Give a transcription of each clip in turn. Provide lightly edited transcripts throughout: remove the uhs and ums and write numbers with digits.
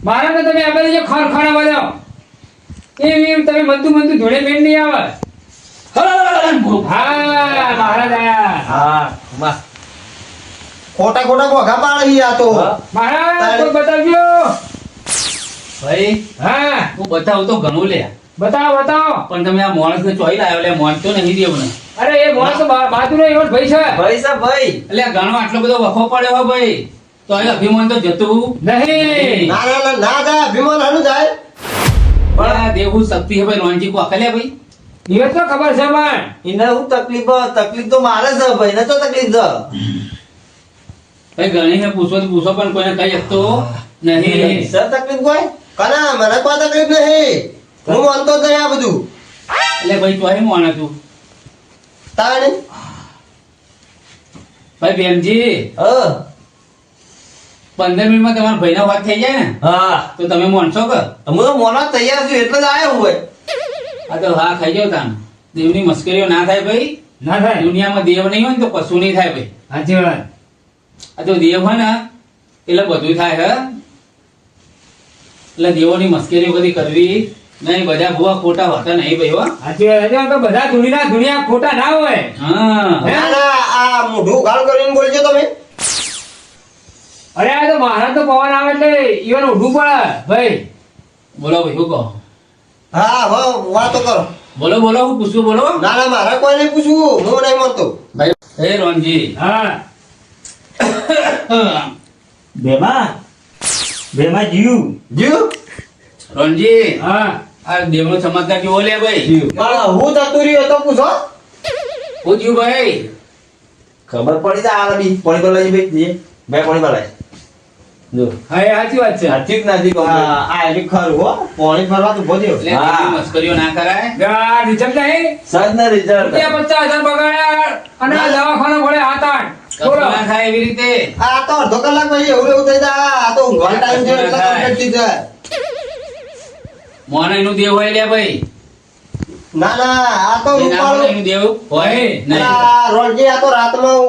મારા તો તમે આ બધી જે ખરખરા બજાવ એમ તમે મંતુ ધોળે મેળ નહીં આવે. હા મહારાજ આયા. હા ખોટા ભોગા પાડી આ તો મહારાજ કોઈ બતાવજો. ભાઈ હા હું બતાવું તો ઘણું લે, બતાવો પણ તમે આ માણસ ને ચોઈ લાવ્યો લે, માણસ તો નહીં દેવું ને. અરે એ માણસ બાજુનો એવો જ ભાઈ છે. ભાઈ સાહેબ ભાઈ એટલે આ ઘણો આટલો બધો વખો પડ્યો હો ભાઈ, તો અહીં અભિમાન તો જતું નહીં. ના જાય અભિમાન હાનું જાય પણ આ દેવું શક્તિ હે ભાઈ. રોનજી કો અકલ્યા ભાઈ દિવસ તો ખબર છે પણ એને હું તકલીફ તો મારે છે ભાઈ ને તો તકલીફ છે ભાઈ ગણીને પૂછો તો પૂછો, પણ કોઈને કઈ શકતો નહીં. સર તકલીફ કોઈ કના મને કોઈ તકલીફ નહીં, હું માનતો જ નહીં આ બધું. એટલે ભાઈ તો માને તું તાણે ભાઈ બેનજી 15 મિનિટમાં તમારા ભાઈનો વાત થઈ જાય ને હા તો તમે માનશો કે? હું તો મોના તૈયાર છું એટલે જ આવ્યો હું ભાઈ. આ તો હા ખાઈ જાવ તાન. દેવની મસ્કરીઓ ના થાય ભાઈ. ના થાય. દુનિયામાં દેવ નહીં હોય ને તો કશું નહીં થાય ભાઈ. સાચી વાત. આ તો દેવ હોય ને એટલે બધું થાય હે. એટલે દેવોની મસ્કરીઓ બધી કરવી નહીં. બધા ભૂવા ખોટા હોતા નહીં ભાઈ હો. સાચી વાત. હજુ તો બધા દુનિયા ખોટા ના હોય. હા ના આ મોઢું ગાળ કરીને બોલજો તમે. અરે આ તો મહારાજ તો પવન આવે એટલે ઈવન ઉઠવું પડે ભાઈ. બોલો ભાઈ શું કહો? હા વાતો કરો. બોલો હું પૂછું બોલો. ના મારે કોઈ નહીં પૂછવું, હું નહીં માનતો ભાઈ હે રોનજી. હા બેમાં જીવ રોનજી હા આ દેવનો ચમત્કાર કેવો લે ભાઈ? હું જતું રહ્યો તો પૂછો. પૂછ્યું ભાઈ. ખબર પડી જાય આરબી પાણી પર લઈ ભાઈ બે પાણી પર લઈ જો હા એ સાચી વાત છે. ઠીક નથી કહું આ એલી ખરું હો પાણી ભરવા તો બોલ્યો. એટલે દેવની મસ્કરીઓ ના કરાય. આ રિઝલ્ટ નહીં. સજ ને રિઝલ્ટ 50,000 બગાડ્યા અને આ દવાખાના ભળે 7-8. કશું ના થાય એવી રીતે. આ તો અડધો કલાક પછી એવું થઈ જાય. આ તો ઊંઘવાનો ટાઈમ છે એટલે કમ્પ્લીટ થઈ જાય. મોહનનું દેવ હોય લે ભાઈ. ના આ તો એ ના રૂપાળું મોહનનું દેવ હોય નહીં. આ રોણજી આ તો રાતમાં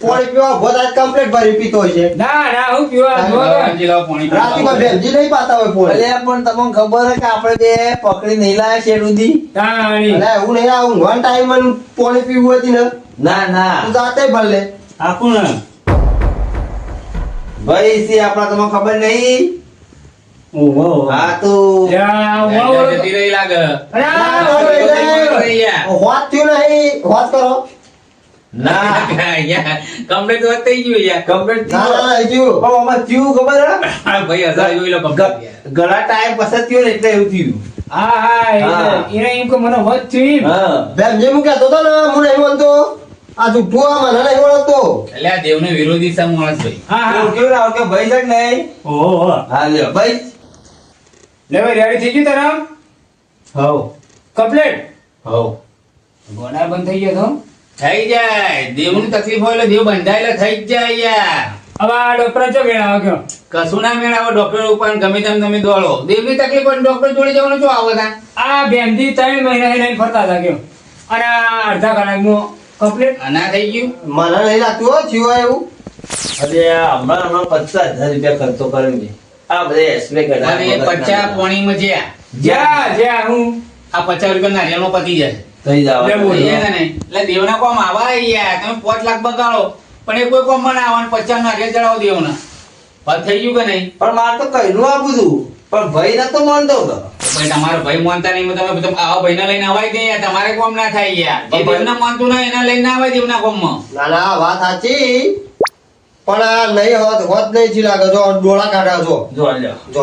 પાણી પીવા ભોજ કમ્પ્લીટ ભરી પીતો હોય છે. ના હું પીવા જો તો. રોનજી લાવો પાણી પીવા. રાતીમાં બેનજી નહીં પાતા હોય પોણી. પણ તમને ખબર છે કે આપણે બે પકડી નહીં લાયા છે રૂદી. તાણી. અલે હું નહીં આ ઊંઘવાનો ટાઈમ મને પાણી પીવું હતી ને ના તું જાતે ભર લે. આપું ને ભાઈ સી આપણા તમને ખબર નહીં. ઓહો હા તો જતી રહી લાગે. અરે આ વાત થયું નહીં વાત કરો. ના કમ્પ્લીટ વાત થઈ ગયું યાર. કમ્પ્લીટ ના હજુ પણ આમાં થયું ખબર હે? હા ભાઈ હજાર જોઈ લો complete યાર. ઘણા ટાઈમ પછી થયો ને એટલે એવું થયું. હા એને એમ કે મને હોત થયું. હા બેન જે હું કહેતો હતો ને હું નહીં માનતો. આ જુઠ્ઠું આ મને નહીં ઓળખતો. એટલે આ દેવનો વિરોધી છે માણસ ભાઈ. હા કેવું રાવ કે ભાઈ છે કે નહીં? ઓહો હા લ્યો ભાઈ. લે ભાઈ રેડી થઈ ગયું તારા હવ કમ્પ્લીટ. હવ ગોડા બંધ થઈ ગયો તો થઈ જાય. દેવની તકલીફ હોય એટલે દેવ બંધાયેલા થઈ જ જાય યાર. હવે આ ડોક્ટર ચો ગયો ગયો. કશું ના મેળાવો ડોક્ટર ઉપર ગમે તેમ તમે દોડો. દેવની તકલીફ હોય ડોક્ટર જોડે જવાનું શું આવો તા? આ બેનજી 3 મહિના લઈને ફરતા હતા ગયો અને આ અડધા કલાકમાં કમ્પ્લીટ. આ ના થઈ ગયું. મને નહીં લાગતું હો થયું હોય એવું. અરે હમણાં 50,000 રૂપિયા ખર્ચો કર્યો છે. આ બધે એક્સરે અને એ 50 પોણીમાં જ્યાં જ્યાં હું આ 50 રૂપિયા નારિયેળમાં પતી જાય. થઈ લે બોલ. જવા. એ છે ને. એટલે દેવના કોમ આવા યાર. તમે 5 લાખ બગાડો પણ એ કોઈ કોમ માં ના આવવાનું. 50 નારિયેળ ચડાવો દેવના. વાત થઈ ગયું કે નહીં? પણ મારે તો કઈનું આ બધું પણ ભાઈ નતો માનતો તો. ભાઈ તમારો ભાઈ માનતા નહીં. તમે આવા ભાઈને લઈને આવાય દે યાર. તમારે કોમ ના થાય યાર. એ દેવના માનતું ના એના લઈને ના આવાય દેવના કોમમાં. ના ના વાત સાચી પણ આ નહીં હોત નહીં જી લાગે. જો ડોળા કાઢા જો જો લ્યો જો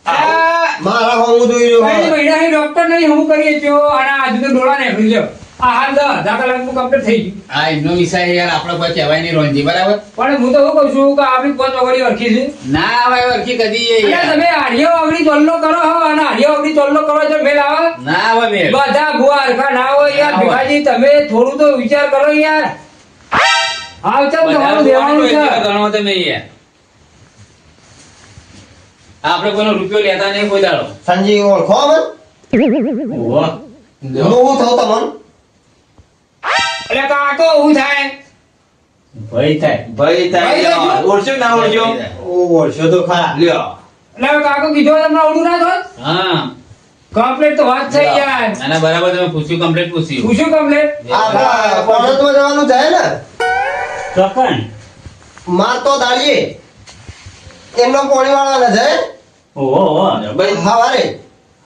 આ મારા હોમ જોઈ રહ્યો. 3 મહિના ડોક્ટર નહીં હું કરીએ છો અને આજુ તો ડોળા ને ભરી લ્યો. આ હાલ અડધા કલાકમાં કમ્પ્લીટ થઈ ગયું. આ એમનો વિષય યાર આપણે કોઈ કહેવાય નહીં રોનજી બરાબર. પણ હું તો એવું કહું છું કે આપણી 5 ઓગળી ઓળખી છે. ના આવે વરખી કદી એ અને યાર. તમે હાડિયો ઓગળી ચોલ્લો કરો હો અને હાડિયો ઓગળી ચોલ્લો કરો છો મેલ આવે. ના આવે મેળ. બધા ભૂવા હરખા ના હોય યાર. ના હોય. ભીખાજી તમે થોડું તો વિચાર કરો યાર. હાલ ચાલ બધા તમારું દેવાનું છે. ગણો તમે યાર. આપણે કોઈનો રૂપિયો લેતા નહીં કોઈ દાડો. સંજી ઓળખો મને ઓહો હું થયો તમને એટલે કાકો હું થાય ભાઈ થાય ભાઈ થાય. ઓળખ્યો ના ઓળખ્યો? ઓ ઓળખ્યો તો ખરા. લ્યો એટલે હવે કાકો કીધું હોય તમને આવડું ના થોત હા કમ્પ્લીટ તો વાત થઈ યાર ના બરાબર તમે પૂછ્યું કમ્પ્લીટ પૂછ્યું પૂછ્યું કમ્પ્લીટ આપણા કોણસમાં જવાનું થાય ને ચોકન માર તો દાડીએ એમનો પોણીવાળા ના જાય ઓહો ભાઈ હવારે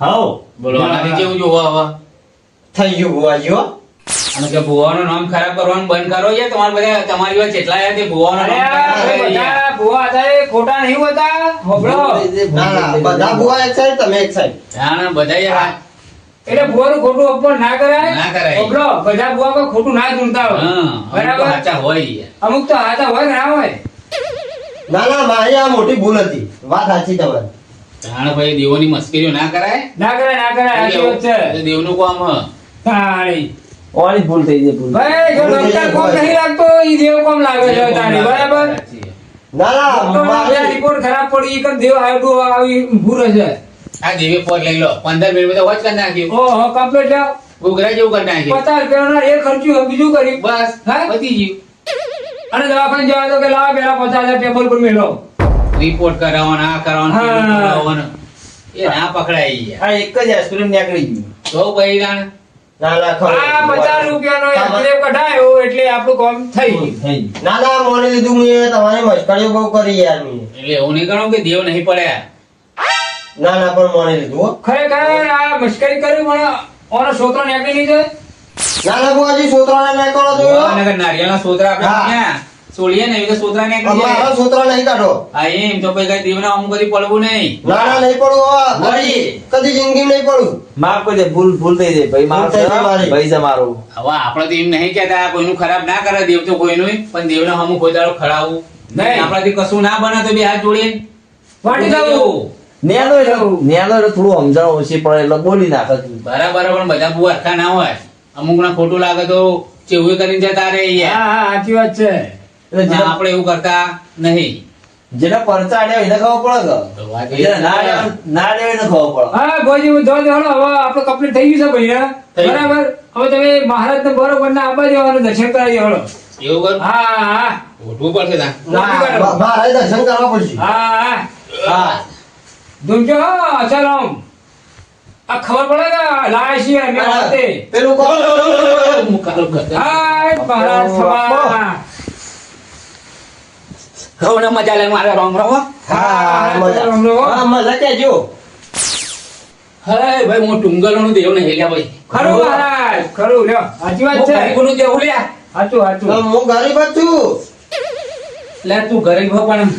હાઉ બોલો આનાથી કેવું જોવા હવે થઈ ગયું ભુવાજીઓ અને કે ભુવાનું નામ ખરાબ કરવાનું બંધ કરો યાર તમારે બધા તમારી વાત જેટલા યાર તે ભુવાનું અરે નામ આ ખરાબ ભાઈ કરે યાર. બધા ભુવા હતા એ ખોટા નહીં હોતા હોભળો ના ના બધા ભુવા એક સાઈડ તમે એક સાઈડ ના, ના, બધા યાર એટલે ભુવાનું ખોટું અપમાન ના કરાય ના કરાય. હોભળો બધા ભુવા કોઈ ખોટું ના ધૂણતા હોય હા અમુક તો બરાબર સાચા હોય યાર. અમુક તો હાથા હોય કે ના હોય ના ના મારી આ મોટી ભૂલ હતી વાત સાચી તમારી જાણ ભાઈ દેવોની મસ્કરીઓ ના કરાય ના કરાય ના કરાય સાચી વાત છે એટલે દેવનું કામ હ. તાળી. ઓની ભૂલ થઈ જાય ભૂલ ભાઈ જો ડોક્ટર કોમ નહીં લાગતો ઈ દેવ કોમ લાગે છે તારી બરાબર સાચી વાત. ના ના ડોક્ટરનો મારી રિપોર્ટ ખરાબ પડી ઈ કેમ દેવ આવ્યો આવી ભૂરો છે આ દેવે પોત લઈ લો 15 મિનિટ તો વોચ કરી નાખ્યું ઓહો કમ્પ્લીટ લ્યો ઘૂઘરા જેવું કરી નાખ્યું 50 રૂપિયાનો એ ખર્ચ્યું બીજું કર્યું બસ હા? પતી ગયું અને દવાખાને જવા તો કે લાવો પેલા 50,000 ટેબલ પર મેલો રિપોર્ટ કરાવવાનો આ કરાવવાનો હા. પેલું કરાવવાનો. એ ના પકડાય યાર. આ એક જ એસ્પિરિન નીકળી ગયું તો ભાઈ જાણ ના ના ખરું. આ 50 રૂપિયાનો એટલે કઢાયો એટલે આપણું કામ થઈ ગયું થઈ ગયું ના ના મોને લીધું મેં તમારી મસ્કરીઓ બહુ કરી યાર મેં એટલે એવું નહીં ગણું કે દેવ નહીં પડ્યા ના ના પણ મોને લીધું હો. ખરેખર આ મશ્કરી કરી મને ઓનો છોકરો નીકળી નહીં જાય ના ના બુઆજી છોકરાને નહીં કરો તો ભગવાનનગર નારિયેળના સોતરા આપણે હા. ક્યાં સોળીએ ને એવી રીતે સોતરા નીકળી જાય. અમારા છોકરા નહીં કાઢો હા એમ તો પછી કઈ દેવના અમુક કદી પડવું નહીં ના ના નહીં પડું હો. બુઆજી. કદી જિંદગી નહીં પડું માફ કરી દે ભૂલ થઈ જાય ભાઈ માફ ભૂલ થઈ જાય મારી. ભાઈ છે મારું હવે આપણે તો એમ નહીં કહેતા કોઈનું ખરાબ ના કરે દેવ તો કોઈનું પણ દેવને અમુક કોઈ દાડો ખરાવું નહીં. આપણાથી કશું ના બને તો બે હાથ જોડીને વાટી દઉં નેનો એટલે થોડું સમજણ ઓછી પડે એટલે બોલી નાખે તું. બરાબર પણ બધા બહુ હરખા ના હોય અમુક ના ખોટું લાગે તો ચેવું કરીને જતા રહે યાર. હા હા સાચી વાત છે એટલે ના, આપણે એવું કરતા નહીં જેને પરચા આડ્યા એને ખબર પડે તો વાત કે એ જેને ના આડ્યા ના આડ્યા એને ખબર પડે હા ભોજી હું જોવા દે હળો હવે આપણે કમ્પ્લીટ થઈ ગયું છે ભાઈ હા? થઈ ગયું. બરાબર હવે તમે મહારાજ ને બરોબર ના આપવા દેવાનું દર્શન કરાવી હળો એવું કરું હા હા ઉઠવું પડશે તા. ના મારે દર્શન કરવા પડશે હા હા હા ધૂમજો હો સલામ આ ખબર પડે કે લાય છીએ અમે વાતે પેલું કહો મુકાલો કરતા. હાય મહારાજ સભા હવે મજા લે મારે રામ રામ હો. હા મજા હા મજા કહેજો હાય ભાઈ હું ટુંગલનું દેવ નહીં લ્યા ભાઈ ખરું મહારાજ ખરું લ્યો સાચી વાત હું છે ગરીબોનું દેવું લ્યા સાચું સાચું હું ગરીબ જ છું લે તું ગરીબ હો પણ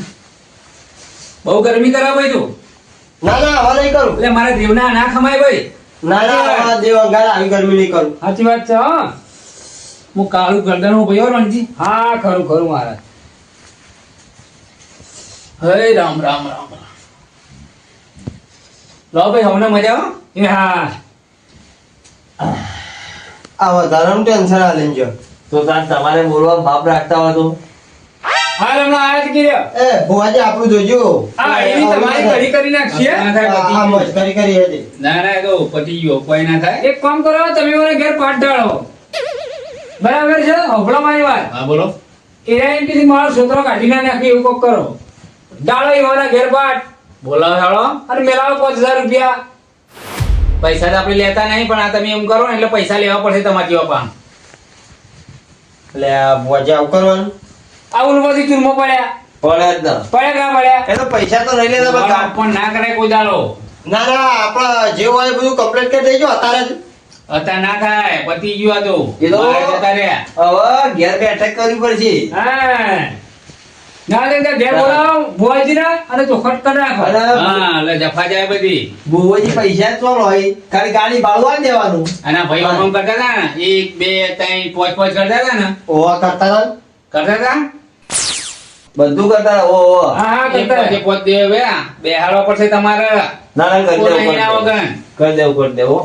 બહુ ગરમી કરાવ ભાઈ તું ના ના હવે નહીં કરું એટલે મારા દેવના ના ખમાય ભાઈ ના ના હવે દેવ અંગાર આવી ગરમી નહીં કરું સાચી વાત છે હા હું કાળું ગરદન હું ભાઈ હો રણજી હા ખરું ખરું મહારાજ હે રામ રામ રામ રામ લો ભાઈ હવને મજા હો એ હા આ વધારાનું ટેન્શન આ લઈને જો તો તાર તમારે બોલવા બાપ રાખતા હોય તો હા હમણાં આયા જ કર્યો એ ભુવાજી આપણું જોજો હા એની તમારી કઢી કરી નાખીએ ના થાય પતી આ ગયું. મસ્કરી કરી હતી ના ના એ તો પતી ગયો કોઈ ના થાય એક કામ કરો તમે મને ઘેર પાઠ ઢાળો બરાબર છે હોભળો મારી વાત હા બોલો એરા એમ કીધું મારો છોકરો કાઢી ના નાખે એવું કોક કરો ડાળો એવાના ઘેર પાઠ બોલાવો હેળો અને મેલાવો 5,000 રૂપિયા પૈસા તો આપણે લેતા નહીં પણ આ તમે એમ કરો ને એટલે પૈસા લેવા પડશે તમારા જેવા પાન એટલે આ ભુવાજી આવું કરવાનું આ ઉલમાંથી ચૂરમો પડ્યા પડે જ ના પડ્યા ના પડ્યા એ તો પૈસા તો નહીં લેતા પણ કામ પણ ના કરાય કોઈ દાડો ના ના આપણા જે હોય એ બધું કમ્પ્લીટ કરી દેજો અત્યારે જ અત્યારે ના થાય પતી ગયું આ તો એ તો- બહાર જતા રહ્યા હવે ઘેર બેઠક કરવી પડશે હા ના લે ઘેર બોલાવો ભુવાજીના અને ચોખટ કરી નાખો અને હા એટલે જફા જાય બધી બુવાજી પૈસા જ ચોર હોય ખાલી ગાડી ભાડું આપી દેવાનું અને આ ભાઈ હુકમ કરતા હતા ને 1 2 3 5 કરતા હતા ને ઓવા કરતા હતા ને? કરતા હતા બધું કરતા રહો. ઓ હા હા એક કરતા પછી પોત દેવ બેહાડવા પડશે તમારે ના ના કરી કોઈ દેવું નહીં ના વગર. કરી દેવું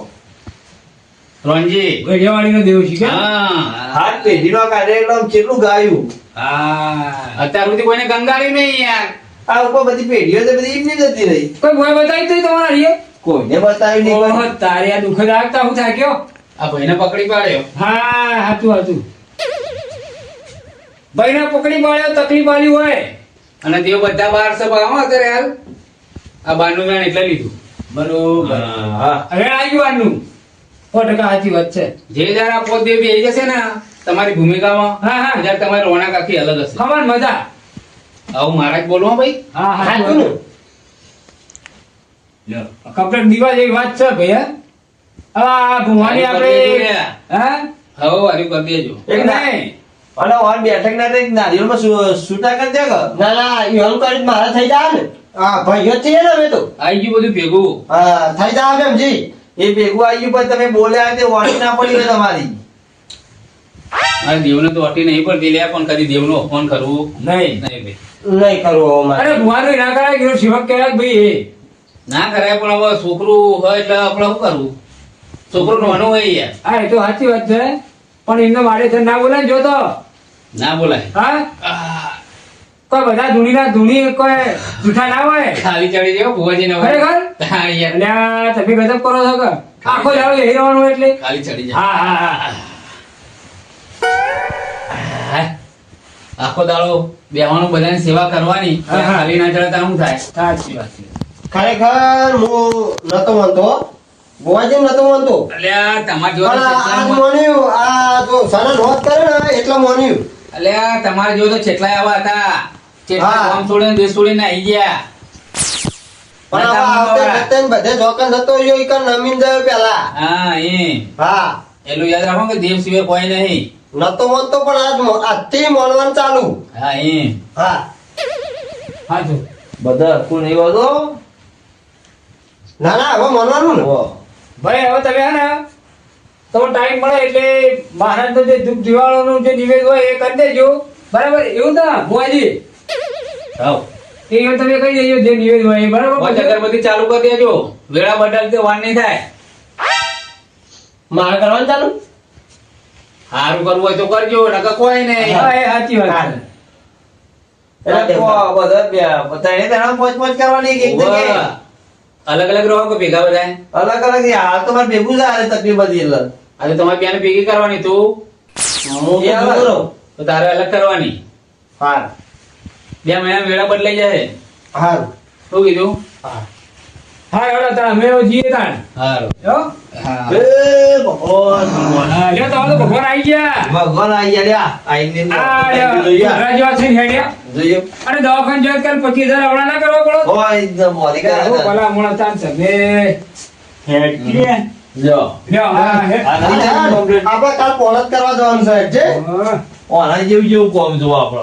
રણજી ઘડિયાવાળીનો દેવ છે કે હા હાથ પેઢીનો કાર્યક્રમ કેટલું ગાયું હા અત્યાર સુધી કોઈને ગંગાળી નહીં યાર આ ઉપર બધી પેઢીઓ તો બધી એમની જતી રહી કોઈ ભોય બતાવી તો તમારા રીએ કોઈને બતાવી નહીં ઓહો કોઈ. તારે આ દુઃખ રાખતા હું થાક્યો આ ભાઈને પકડી પાડ્યો હા હાચું હાચું ભાઈને પકડી પાડ્યો તકલીફ આલી હોય અને દેવ બધા બહાર છે ભાવ અત્યારે હાલ આ બારનું વેણ એટલે લીધું. બરોબર હા હવે આવી ગયું આનું 100% સાચી વાત છે. જે જયારે આ પોત બે બેસી જશે ને તમારી ભૂમિકામાં, હા, હા. ત્યારે તમારી રોનક આખી અલગ હશે. ખબર મજા. આવું મારા જ બોલવા ભાઈ. હા હા સાચું ને? કમ્પ્લીટ દીવા જેવી વાત છે ભાઈ હે. હવે આ ભુવાની આપણે હા હવે વાર્યું કરી દેજો. એક ના નહીં. અને ઓન બેઠક ના તે નારિયેળમાં છૂટા કરી દે કે ના ના એવું કરી મારે થઈ જાય ને. હા ભાઈઓ જ છીએ ને અમે તો. આઈ ગયું બધું ભેગું. હા થઈ જાય એમ જી. એ ભેગું આવી ગયું પણ તમે બોલ્યા તે વાણી ના પડી હોય તમારી. મારે દેવને તો અટી નહીં પડતી લે, પણ કદી દેવનો ફોન કરવું નહીં. નહીં ભાઈ. નહીં કરવો અરે મારે. ભુવાનું ના કરાય કે શિવક કહેવાય કે ભાઈ એ. ના કરાય, પણ હવે છોકરું હોય એટલે આપણે શું કરવું? છોકરું નાનું હોય યાર. હા એ તો સાચી વાત છે પણ એમને મારે છે ના બોલાય જો તો ના બોલાય. હા આહ, કોઈ બધા ધૂણીના ધૂણી કોઈ જૂઠા ના હોય ખાલી ચડી જાય ભુવાજી ના ખરેખર? હા યાર, એટલે આ તમે ગજબ કરો છો કે આખો દાડો એ રહેવાનું એટલે ખાલી ચડી જાય. હા હા હા આહ, આખો દાડો બેહવાનું, બધાની સેવા કરવાની. હા, હા. ખાલી ના ચડતા શું થાય? સાચી વાત છે. ખરેખર હું નતો માનતો. ગોવાજી નતો માનતો. અલ્યા તમારા જેવો પણ તો આ ચેટલા મોન્યું આ જો સનન હોત કરે ને એટલે મોન્યું. અલ્યા તમારા જેવો તો ચેટલાય આવા હતા. ચેટલા હા. ગામ છોડીને દેશ છોડીને આઈ ગયા. પણ હવે નતા આવતે વાળા. જતે ને બધે જોકન થતો હોય ઈ કણ નમીન જાય પેલા. હા એમ. હા એટલું યાદ રાખો કે દેવ સિવાય કોઈ નહીં. નતો માનતો પણ આજથી માનવાનું ચાલુ. હા એમ. હા સાચું. બધા હરખું નહીં હોતો ના ના હવે માનવાનું ને. ભાઈ હવે તમે હે ને તમને ટાઈમ મળે એટલે મહારાજનો જે ધૂપ દિવાળોનું જે નિવેદ હોય એ કરી દેજો બરાબર એવું ના ભુવાજી હાઉ. એ તમે કહી દેજો જે નિવેદ હોય એ બરાબર પાંચ અગરબત્તી ચાલુ કરી દેજો. વેળા બદલતે વાર નહીં થાય. મારે કરવાનું ચાલુ. સારું કરવું હોય તો કરજો, નકર કોઈ નહીં. હા એ સાચી વાત છે. એટલે બધા બધાને તેના પોચ કરવાની એક જગ્યાએ. ઉવ્વ. અલગ અલગ રહો કે ભેગા બધા? અલગ અલગ હાલ તો મારે ભેગું જ આવે તકલીફ બધી એટલે આજે તમારે બેન ભેગી કરવાની. તું હું તો યાર. દૂર રહું. તો તારે અલગ કરવાની. હા 2 મહિના વેળા બદલાઈ જાય. હા શું કીધું? હા એવડો તાણ અમે જઈએ તાણ સારું. હો? હા. એ ભગવાન હા લ્યો તો હવે તો ભગવાન આવી ગયા ભગવાન આઈ ગયા લ્યા આઈને આ લ્યો, જોઈએ ઘોડા જેવા થઈને હેડ્યા. જોઈએ અને દવાખાને જાય કાલ 25,000 આવડા ના કરવા પડો હોય એકદમ મોરી હું કરે ભલા મોણા ચાંદ છે બે જો લ્યો હા હે. આ નહીં થાય complete. આપણે કાલ પોળત કરવા જવાનું છે જે. હા. ઓના જેવું જેવું કોમ જો આપણે